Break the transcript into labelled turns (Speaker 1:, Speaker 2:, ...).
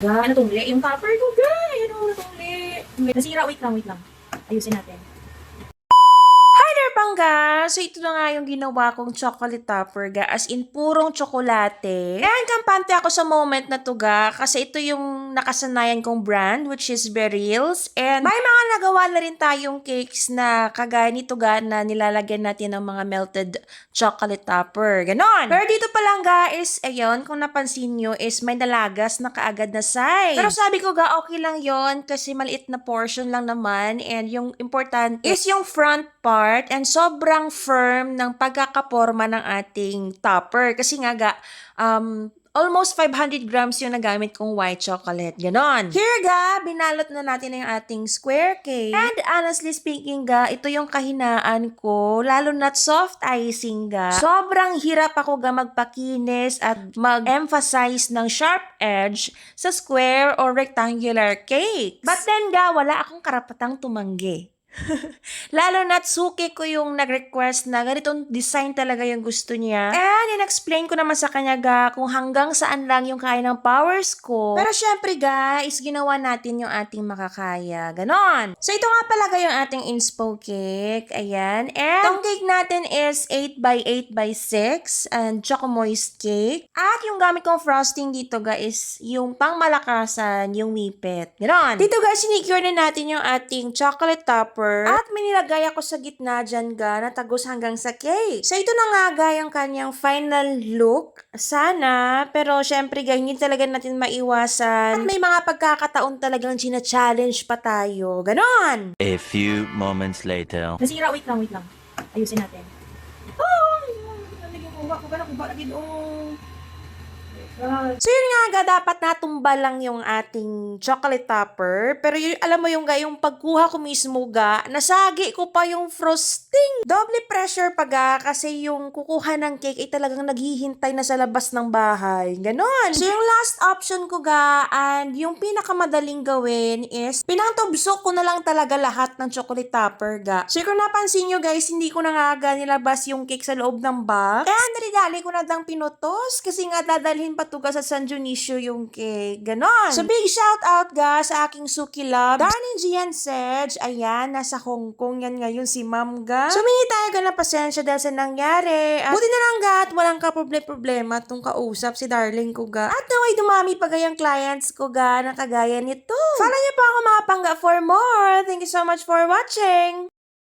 Speaker 1: Ano tong li? Yung topper ko, guys! Ano tong li? Nasira, wait lang. Ayusin natin.
Speaker 2: Hi there, Pangga! So, ito na nga yung ginawa kong chocolate topper, ga. As in, purong tsokolate. And kampante ako sa moment na to, ga. Kasi ito yung nakasanayan kong brand, which is Beryl's. And may mga nagawa na rin tayong cakes na kagaya nito, ga, na nilalagyan natin ng mga melted chocolate topper. Ganon. Pero dito pa lang, ga, is, ayun, kung napansin nyo, is may nalagas na kaagad na size. Pero sabi ko, ga, okay lang yon kasi maliit na portion lang naman. And yung important is yung front part and sobrang firm ng pagkakaporma ng ating topper. Kasi nga ga, almost 500 grams yung nagamit kong white chocolate. Ganon. Here ga, binalot na natin yung ating square cake. And honestly speaking ga, ito yung kahinaan ko, lalo na't soft icing ga. Sobrang hirap ako ga magpakinis at mag-emphasize ng sharp edge sa square or rectangular cakes. But then ga, wala akong karapatang tumanggi. Lalo na't suki ko yung nag-request na ganitong design talaga yung gusto niya. And in-explain ko naman sa kanya ga kung hanggang saan lang yung kaya ng powers ko. Pero syempre guys, ginawa natin yung ating makakaya. Ganon. So ito nga pala yung ating inspo cake. Ayan. And itong cake natin is 8x8x6 and choco moist cake. At yung gamit kong frosting dito guys, yung pangmalakasan, yung whippet. Ganon. Dito guys, sinicure na natin yung ating chocolate topper. At may nilagay ako sa gitna dyan ga, na tagos hanggang sa cake. So ito na nga ga yung kanyang final look. Sana, pero syempre ga, hindi talaga natin maiwasan. At may mga pagkakataon talagang china-challenge pa tayo. Ganon!
Speaker 3: A few moments later.
Speaker 1: Nasira, wait lang. Ayusin natin. Oh! Nalagyan ko ba? Kuba lagi doon.
Speaker 2: So yun nga ga, dapat natumba lang yung ating chocolate topper. Pero yun, alam mo yung ga, yung pagkuha ko mismo ga, nasagi ko pa yung frosting. Double pressure pa ga, kasi yung kukuha ng cake ay talagang naghihintay na sa labas ng bahay. Ganon. So yung last option ko ga, and yung pinakamadaling gawin is, pinangtubso ko na lang talaga lahat ng chocolate topper ga. So kung napansin nyo guys, hindi ko na nga ga nilabas yung cake sa loob ng box. And dali-dali ko na lang pinutos, kasi nga dadalhin pa tuga sa San Dionisio yung cake. Ganon. So, big shout out ga sa aking Suki Love. Darling Gian Sedge. Ayan, nasa Hong Kong yan ngayon si Ma'am ga. So, mingi tayo ga na pasensya dahil sa nangyari. Buti na lang ga at walang ka-problema itong kausap si darling ko ga. At naway dumami pa gayang clients ko ga na kagaya nito. Follow niyo pa ako mga pangga for more. Thank you so much for watching.